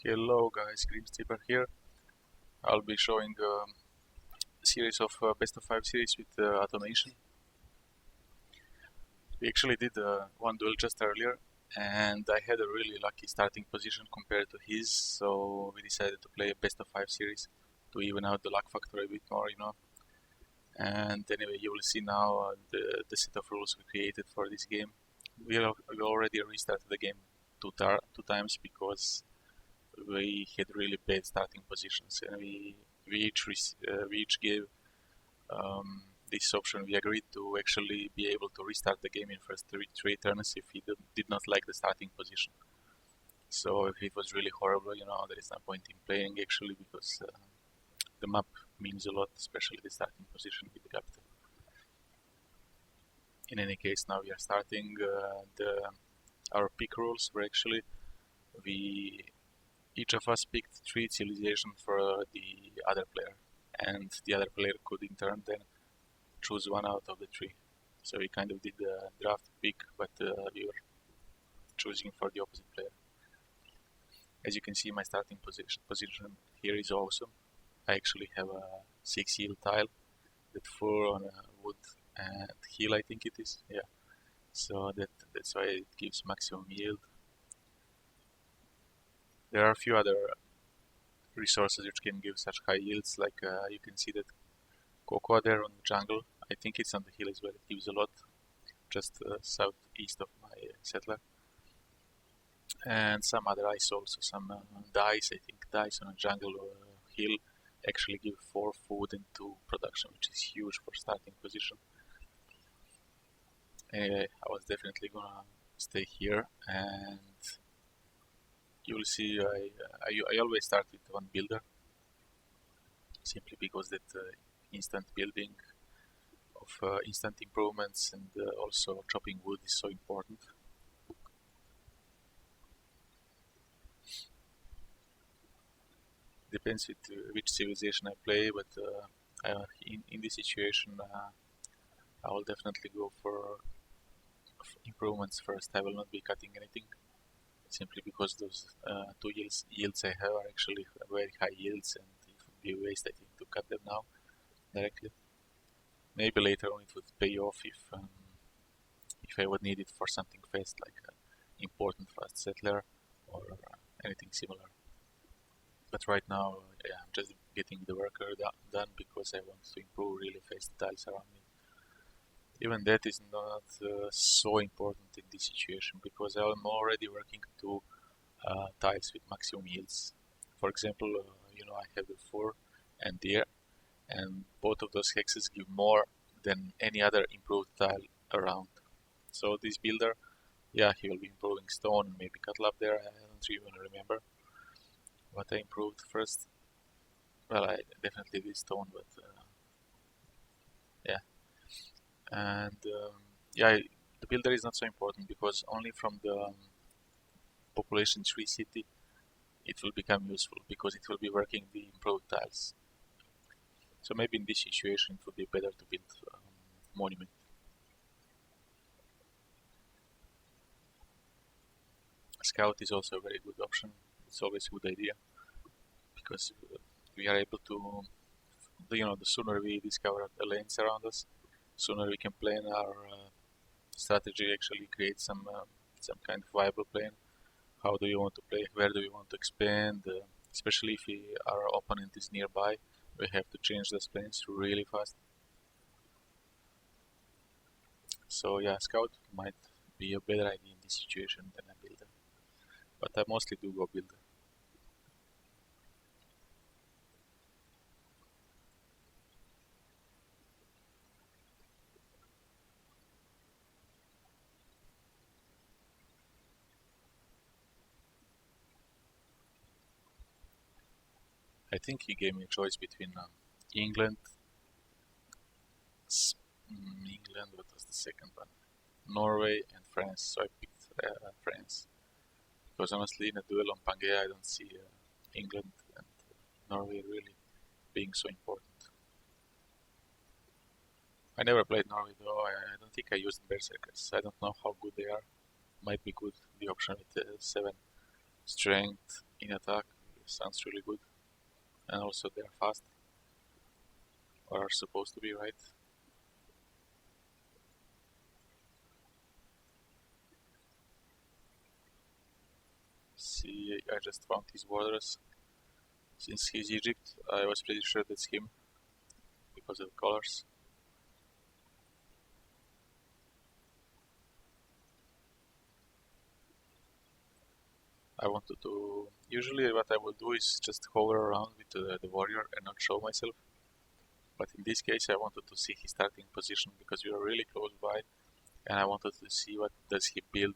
Hello guys, Grimsteeper here. I'll be showing a series of best of 5 series with Atomation. We actually did one duel just earlier and I had a really lucky starting position compared to his, so we decided to play a best of 5 series to even out the luck factor a bit more, you know. And anyway, you will see now the set of rules we created for this game. We already restarted the game two times because we had really bad starting positions, and we each gave this option. We agreed to actually be able to restart the game in first three turns if he did not like the starting position. So if it was really horrible, you know, there is no point in playing actually, because the map means a lot, especially the starting position with the capital. In any case, now we are starting. Our pick rules were actually each of us picked 3 civilizations for the other player, and the other player could in turn then choose one out of the 3. So we kind of did the draft pick, but we were choosing for the opposite player. As you can see, my starting position here is awesome. I actually have a 6 yield tile with 4 on wood and heal, I think it is, yeah. So that's why it gives maximum yield. There are a few other resources which can give such high yields, like you can see that cocoa there on the jungle. I think it's on the hill as well. It gives a lot, just southeast of my settler. And some other ice also, some dyes. I think dyes on a jungle or a hill actually give 4 food and 2 production, which is huge for starting position. Anyway, I was definitely gonna stay here, and you will see I always start with one builder, simply because that instant building of instant improvements and also chopping wood is so important. Depends with which civilization I play, but in this situation I will definitely go for improvements first. I will not be cutting anything, simply because those 2 yields I have are actually very high yields, and it would be a waste, I think, to cut them now directly. Maybe later on it would pay off if I would need it for something fast, like an important fast settler or anything similar. But right now, yeah, I'm just getting the worker done because I want to improve really fast tiles around me. Even that is not so important in this situation, because I'm already working 2 tiles with maximum yields. For example, you know, I have the 4 and the air, and both of those hexes give more than any other improved tile around. So this builder, yeah, he will be improving stone and maybe cattle up there. I don't even remember what I improved first. Well, I definitely did stone, but yeah. And yeah, the builder is not so important, because only from the population 3 city it will become useful, because it will be working the improved tiles. So maybe in this situation it would be better to build monument. Scout is also a very good option. It's always a good idea, because we are able to, you know, the sooner we discover the lanes around us, sooner we can plan our strategy, actually create some kind of viable plan. How do you want to play? Where do we want to expand? Especially if our opponent is nearby, we have to change those plans really fast. So yeah, scout might be a better idea in this situation than a builder, but I mostly do go builder. I think he gave me a choice between England, what was the second one? Norway and France, so I picked France. Because honestly, in a duel on Pangea, I don't see England and Norway really being so important. I never played Norway though. I don't think I used Berserkers. I don't know how good they are. Might be good, the option with 7 strength in attack, sounds really good. And also they're fast, or are supposed to be, right? See, I just found his borders. Since he's Egypt, I was pretty sure that's him because of the colors. I wanted to... Usually what I will do is just hover around with the warrior and not show myself. But in this case I wanted to see his starting position because we were really close by, and I wanted to see what does he build,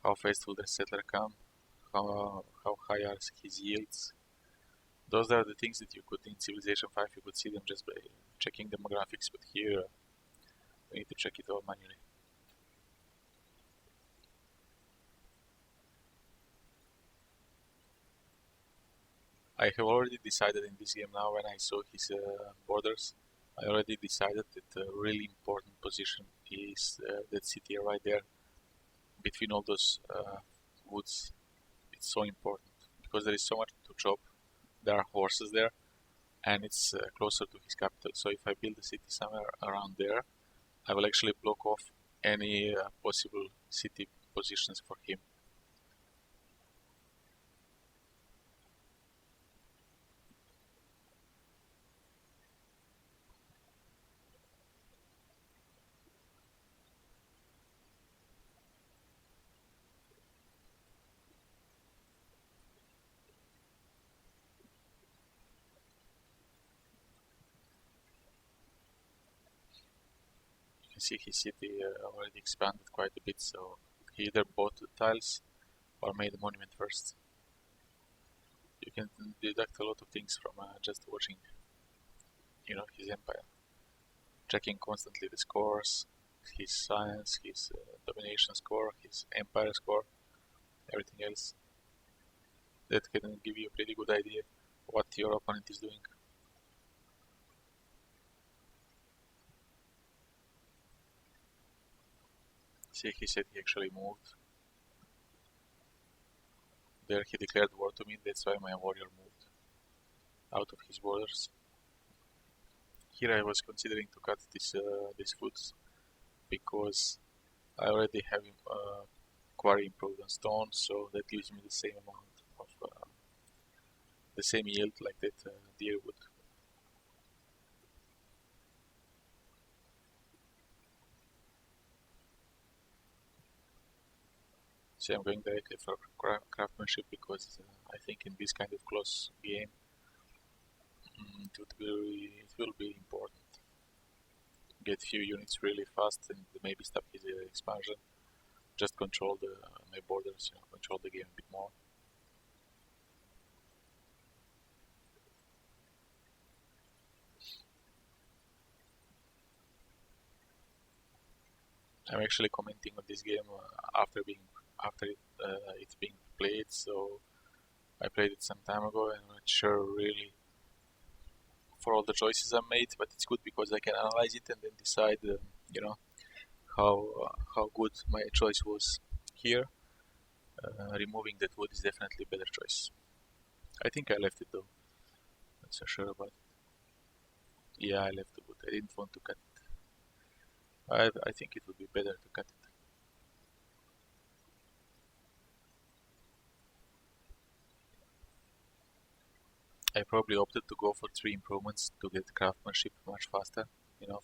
how fast will the settler come, how high are his yields. Those are the things that you could in Civilization 5, you could see them just by checking demographics, but here we need to check it all manually. I have already decided in this game now, when I saw his borders, I already decided that a really important position is that city right there between all those woods. It's so important because there is so much to chop. There are horses there, and it's closer to his capital. So if I build a city somewhere around there, I will actually block off any possible city positions for him. You can see his city already expanded quite a bit, so he either bought the tiles or made a monument first. You can deduct a lot of things from just watching, his empire. Checking constantly the scores, his science, his domination score, his empire score, everything else. That can give you a pretty good idea what your opponent is doing. See, he said he actually moved. There he declared war to me, that's why my warrior moved out of his borders. Here I was considering to cut these foods because I already have quarry improved on stone, so that gives me the same amount of the same yield like that deer would. So I'm going directly for craftsmanship because I think in this kind of close game it will be important. Get few units really fast and maybe stop his expansion. Just control my borders, control the game a bit more. I'm actually commenting on this game after it's being played, so I played it some time ago and I'm not sure really for all the choices I made, but it's good because I can analyze it and then decide, how good my choice was here. Removing that wood is definitely a better choice. I think I left it though. Not so sure about it. Yeah, I left the wood. I didn't want to cut it. I think it would be better to cut it. I probably opted to go for 3 improvements to get craftsmanship much faster,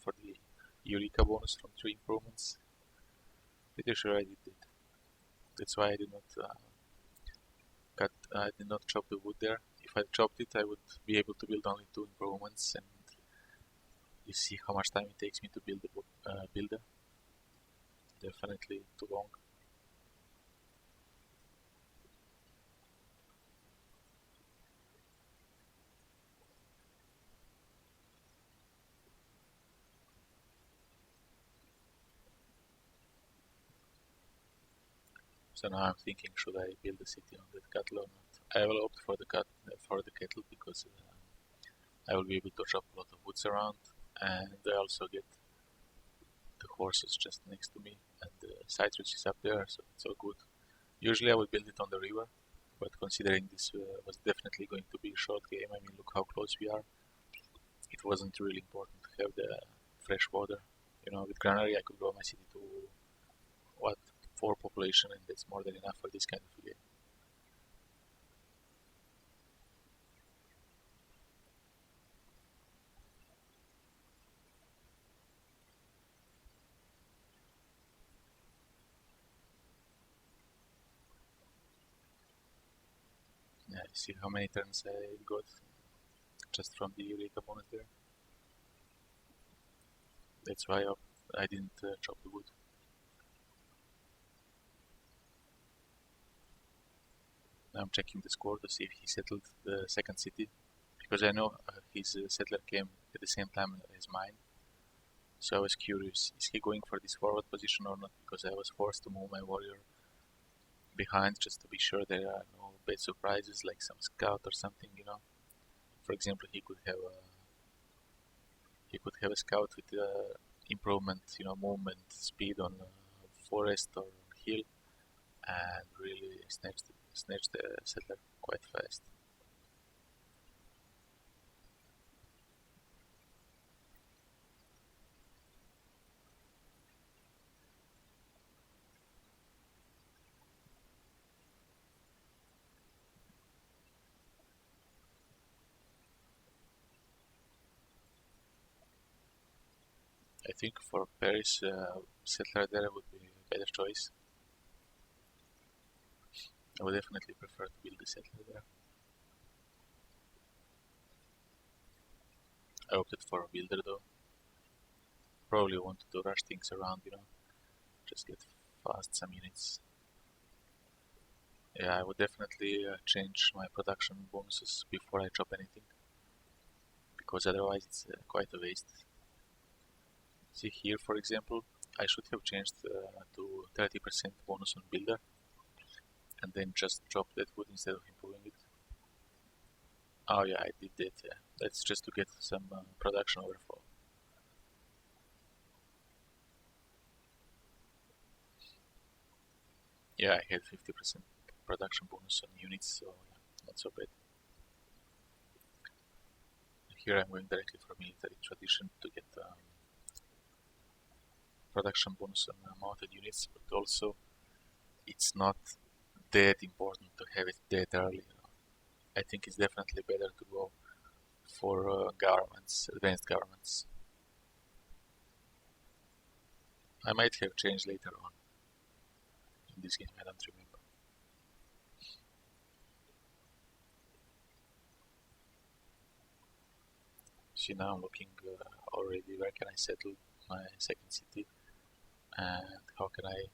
for the Eureka bonus from 3 improvements. Pretty sure I did that. That's why I did not chop the wood there. If I chopped it, I would be able to build only 2 improvements, and you see how much time it takes me to build the builder. Definitely too long. So now I'm thinking, should I build a city on that cattle or not? I will opt for the cattle because I will be able to chop a lot of woods around, and I also get the horses just next to me, and the citrus is up there, so it's all good. Usually I would build it on the river, But considering this was definitely going to be a short game, I mean, look how close we are. It wasn't really important to have the fresh water. With granary I could grow my city to, what, 4 population, and that's more than enough for this kind of a game. Yeah, you see how many turns I got just from the Eureka bonus there. That's why I didn't chop the wood. Now I'm checking the score to see if he settled the second city, because I know his settler came at the same time as mine. So I was curious, is he going for this forward position or not, because I was forced to move my warrior behind just to be sure there are no bad surprises like some scout or something. For example, he could have a scout with improvement, movement speed on forest or hill, and really snatch the settler quite fast. I think for Paris, settler there would be a better choice. I would definitely prefer to build a settler there. I opted for a builder though. Probably wanted to rush things around, just get fast some units. Yeah, I would definitely change my production bonuses before I chop anything, because otherwise it's quite a waste. See here, for example, I should have changed to 30% bonus on builder, and then just drop that wood instead of improving it. Oh yeah, I did that. Yeah. That's just to get some production overflow. Yeah, I had 50% production bonus on units, so yeah, not so bad. Here I'm going directly for military tradition to get production bonus on mounted units, but also it's not that important to have it that early. I think it's definitely better to go for governments, advanced governments. I might have changed later on in this game, I don't remember. See, now I'm looking already where can I settle my second city, and how can I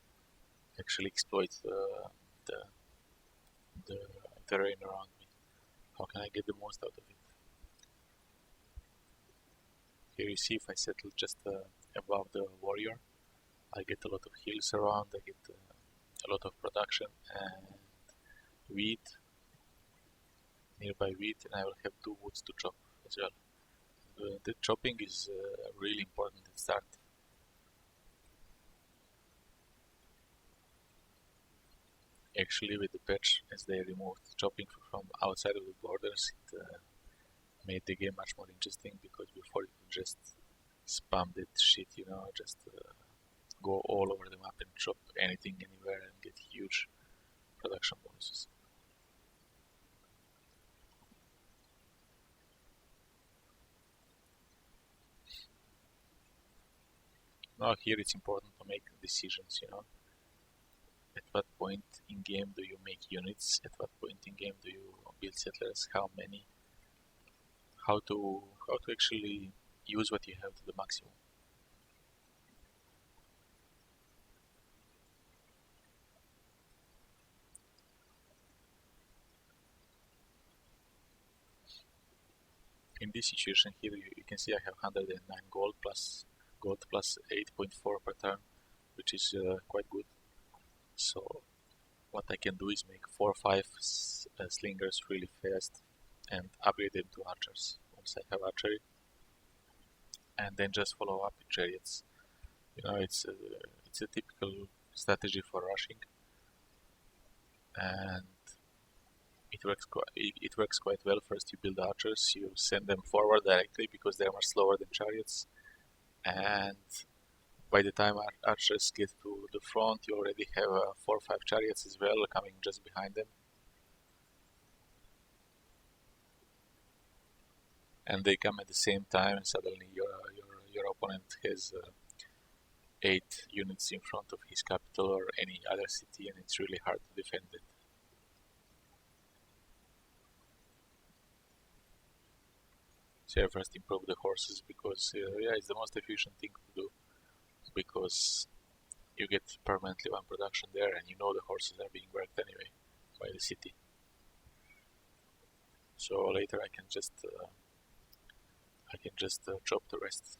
actually exploit the, the terrain around me. How can I get the most out of it? Here you see, if I settle just above the warrior, I get a lot of hills around, I get a lot of production and wheat, nearby wheat, and I will have 2 woods to chop as well. The chopping is really important at start. Actually, with the patch, as they removed chopping from outside of the borders, it made the game much more interesting, because before you could just spam that shit, just go all over the map and chop anything anywhere and get huge production bonuses. Now here it's important to make decisions. At what point in game do you make units? At what point in game do you build settlers? How many? How to actually use what you have to the maximum. In this situation here, you can see I have 109 gold plus 8.4 per turn, which is quite good. So what I can do is make 4 or 5 slingers really fast and upgrade them to archers once I have archery, and then just follow up with chariots. It's a typical strategy for rushing, and it works quite well. First, you build archers, you send them forward directly because they are much slower than chariots, and by the time archers get to the front, you already have 4 or 5 chariots as well coming just behind them, and they come at the same time, and suddenly your opponent has 8 units in front of his capital or any other city, and it's really hard to defend it. So I first improve the horses because yeah, it's the most efficient thing to do, because you get permanently one production there, and you know the horses are being worked anyway by the city. So later I can just chop the rest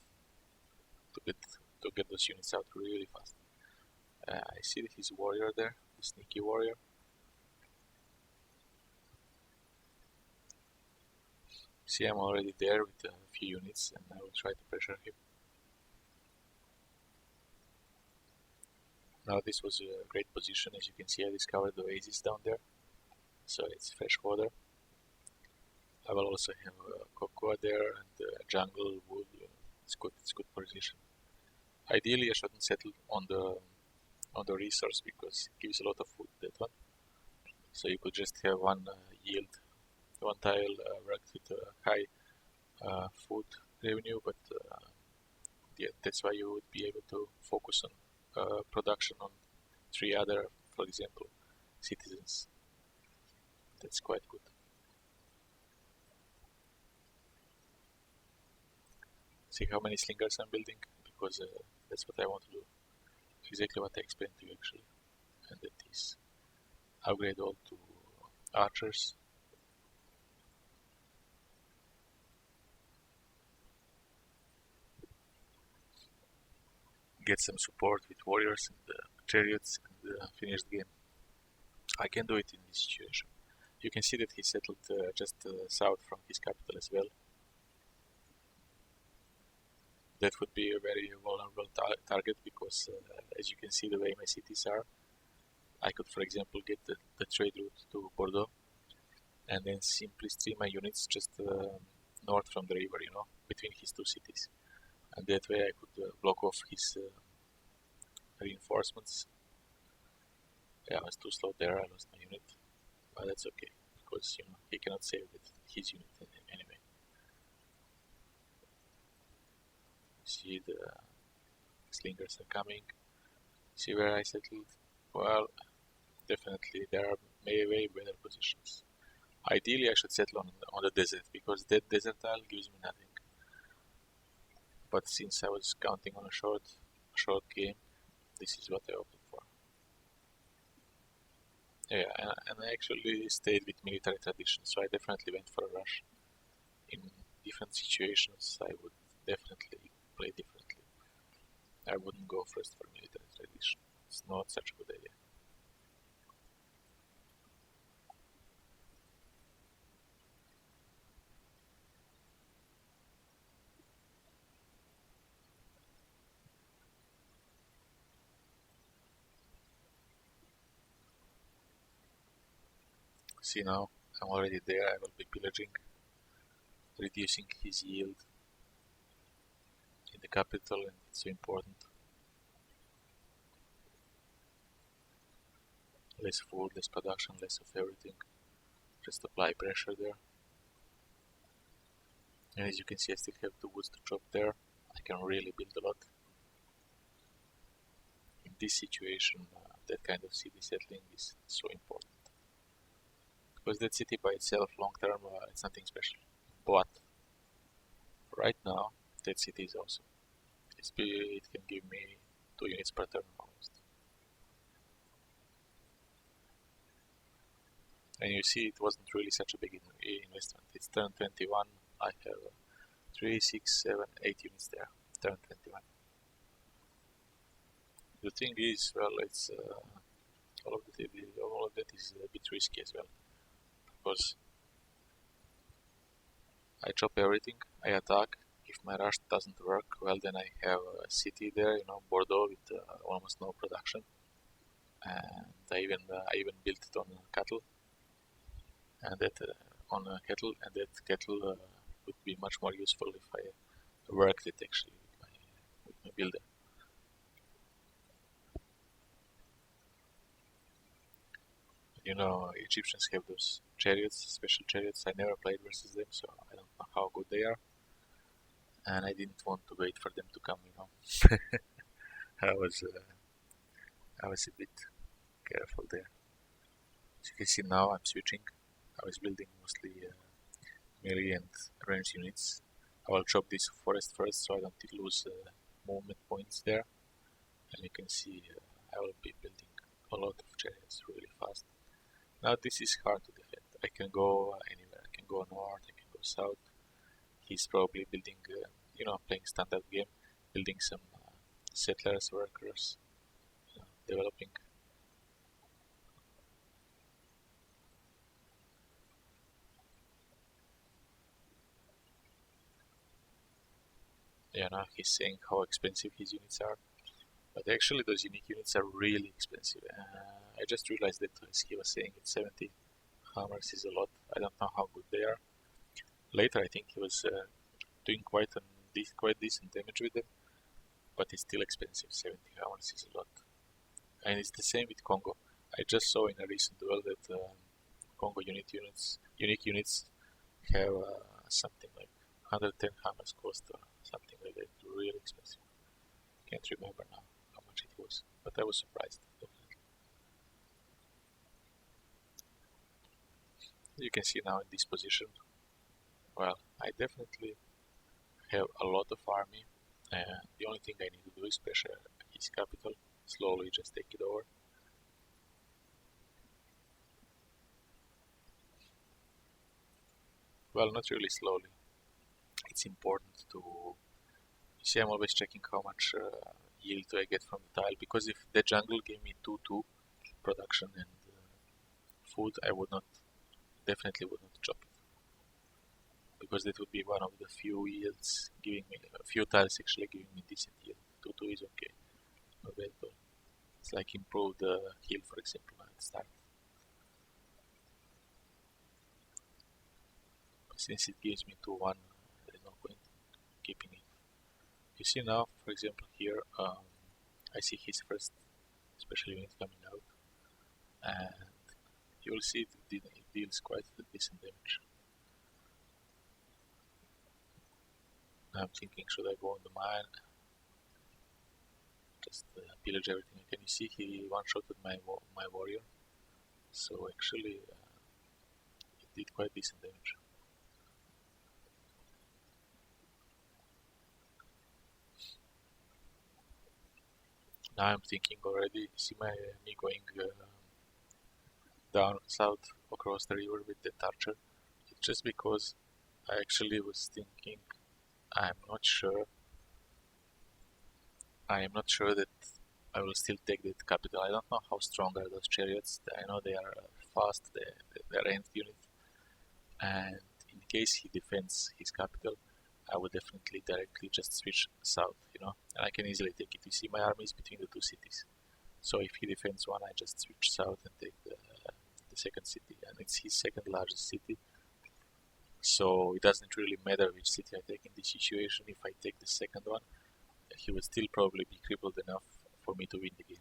to get those units out really fast. I see that his warrior there, the sneaky warrior. See, I'm already there with a few units, and I will try to pressure him. Now this was a great position. As you can see, I discovered the oasis down there, so it's fresh water. I will also have cocoa there and jungle wood. It's good position. Ideally, I shouldn't settle on the resource because it gives a lot of food, that one. So you could just have one yield, one tile worked with high food revenue, but yeah, that's why you would be able to focus on production on 3 other, for example, citizens. That's quite good. See how many slingers I'm building, because that's what I want to do. Exactly what I explained to you actually, and that is upgrade all to archers. Get some support with warriors and chariots, and finish the game. I can do it in this situation. You can see that he settled just south from his capital as well. That would be a very vulnerable target because as you can see the way my cities are, I could for example get the trade route to Bordeaux and then simply stream my units just north from the river, between his 2 cities, and that way I could block off his reinforcements. Yeah, I was too slow there, I lost my unit, but that's okay because he cannot save his unit anyway. See, the slingers are coming. See where I settled? Well, definitely there are way better positions. Ideally I should settle on the desert because that desert tile gives me nothing. But since I was counting on a short game, this is what I opted for. Yeah, and I actually stayed with military tradition, so I definitely went for a rush. In different situations I would definitely play differently. I wouldn't go first for military tradition. It's not such a good idea. See, now I'm already there, I will be pillaging, reducing his yield in the capital, and it's so important. Less food, less production, less of everything. Just apply pressure there. And as you can see, I still have the woods to chop there. I can really build a lot. In this situation, that kind of city settling is so important. Because that city by itself, long term, it's nothing special. But right now, that city is awesome. It can give me 2 units per turn almost. And you see, it wasn't really such a big investment. It's turn 21. I have 3, 6, 7, 8 units there. Turn 21. The thing is, well, it's all of that is a bit risky as well, because I chop everything, I attack. If my rush doesn't work, well, then I have a city there, Bordeaux with almost no production, and I even built it on cattle. and that on a kettle, and that kettle would be much more useful if I worked it actually with my builder. You know, Egyptians have those chariots, special chariots. I never played versus them, so I don't know how good they are, and I didn't want to wait for them to come. You know, I was a bit careful there. As you can see now, I'm switching. I was building mostly melee and range units. I will chop this forest first, so I don't lose movement points there. And you can see I will be building a lot of chariots really fast. Now this is hard to defend. I can go anywhere. I can go north, I can go south. He's probably building, playing standard game, building some settlers, workers, developing. Now he's saying how expensive his units are, but actually those unique units are really expensive. I just realized that as he was saying, it's 70 hammers is a lot. I don't know how good they are. Later, I think he was doing quite decent damage with them, but it's still expensive. 70 hammers is a lot, and it's the same with Congo. I just saw in a recent duel that Congo unique units have something like 110 hammers cost or something like that. Really expensive. Can't remember now how much it was, but I was surprised. Definitely. You can see now in this position. Well, I definitely have a lot of army, and the only thing I need to do is pressure his capital. Slowly, just take it over. Well, not really slowly. It's important to. You see, I'm always checking how much yield do I get from the tile, because if the jungle gave me 2-2 production and food, I would not, definitely would not chop it, because that would be one of the few yields giving me, a few tiles actually giving me decent yield. 2-2 is okay, not bad at all. It's like improved heal, for example, at the start. But since it gives me 2-1, there is no point keeping it. You see now, for example, here, I see his first special unit coming out, and you will see it deals quite decent damage. Now I'm thinking, should I go on the mine? Just pillage everything. Can you see he one-shotted my warrior? So actually, it did quite decent damage. Now I'm thinking already, see me going down south across the river with the archer. It's just because I actually was thinking, I am not sure that I will still take that capital. I don't know how strong are those chariots. I know they are fast, they're ranged unit, and in case he defends his capital, I would definitely directly just switch south, and I can easily take it. You see, my army is between the two cities, so if he defends one, I just switch south and take the second city, and it's his second largest city, so it doesn't really matter which city I take in this situation. If I take the second one, he would still probably be crippled enough for me to win the game.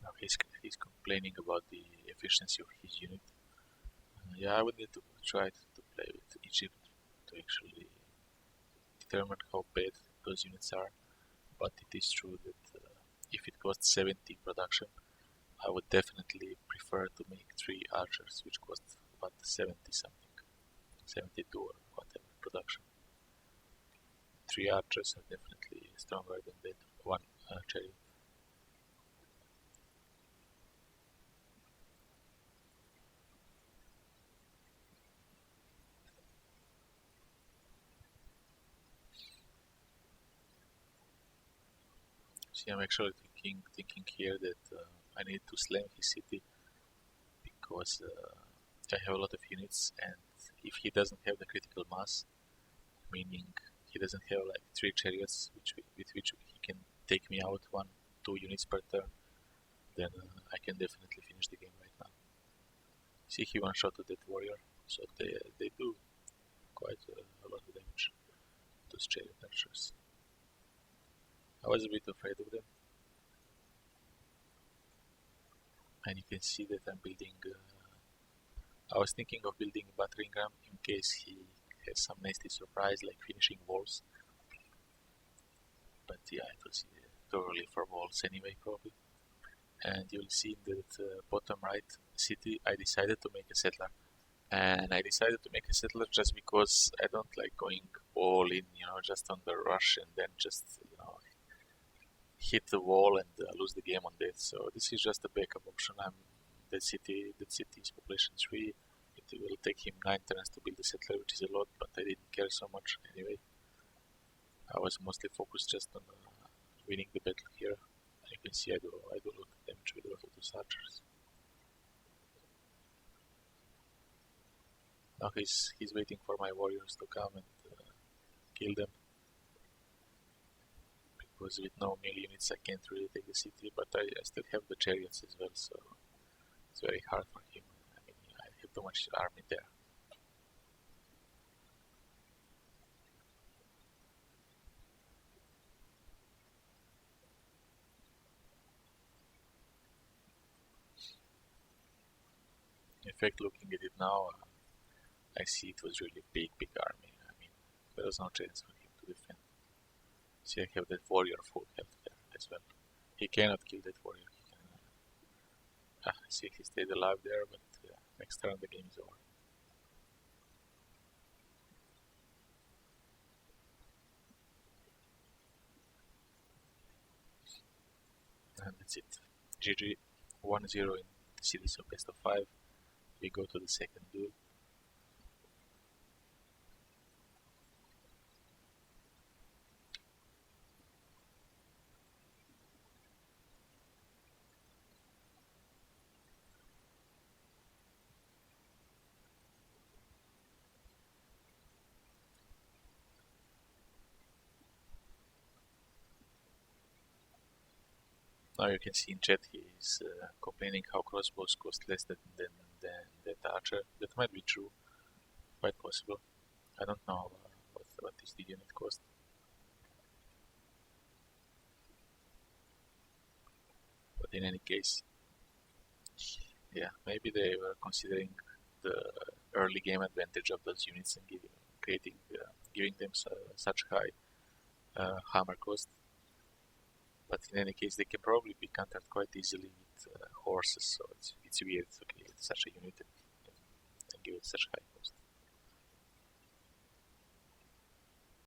Now he's complaining about the efficiency of his unit. Yeah, I would need to try to play with Egypt to actually determine how bad those units are, but it is true that if it costs 70 production, I would definitely prefer to make 3 archers, which cost about 70 something, 72 or whatever production. 3 archers are definitely stronger than that one chariot. See, I'm actually thinking here that I need to slam his city because I have a lot of units, and if he doesn't have the critical mass, meaning he doesn't have like 3 chariots with which he can take me out 1-2 units per turn, then I can definitely finish the game right now. See, he one-shot to that warrior, so they do quite a lot of damage, those chariot archers. I was a bit afraid of them, and you can see that I'm building. I was thinking of building a battering ram in case he has some nasty surprise like finishing walls, but yeah, it was too early for walls anyway, probably. And you'll see in that bottom right city I decided to make a settler, and I decided to make a settler just because I don't like going all in, just on the rush and then just hit the wall and lose the game on that. So this is just a backup option. That city's population 3. It will take him 9 turns to build a settler, which is a lot, but I didn't care so much anyway. I was mostly focused just on winning the battle here. And you can see I do a lot of damage with a lot of those archers. Now he's waiting for my warriors to come and kill them. Because with no melee units I can't really take the city, but I still have the chariots as well, so it's very hard for him. I mean, I have too much army there. In fact, looking at it now, I see it was really big army. I mean, there was no chance for him to defend. See, I have that warrior full health there as well. He cannot kill that warrior. He can, see, he stayed alive there, but next turn the game is over. And that's it. GG. 1-0 in the series of best of 5. We go to the second duel. Now you can see in chat he is complaining how crossbows cost less than that archer. That might be true, quite possible. I don't know what this unit cost. But in any case, yeah, maybe they were considering the early game advantage of those units and giving them such high hammer cost. But in any case, they can probably be countered quite easily with horses, so it's weird. Okay, it's such a unit and give it such high cost.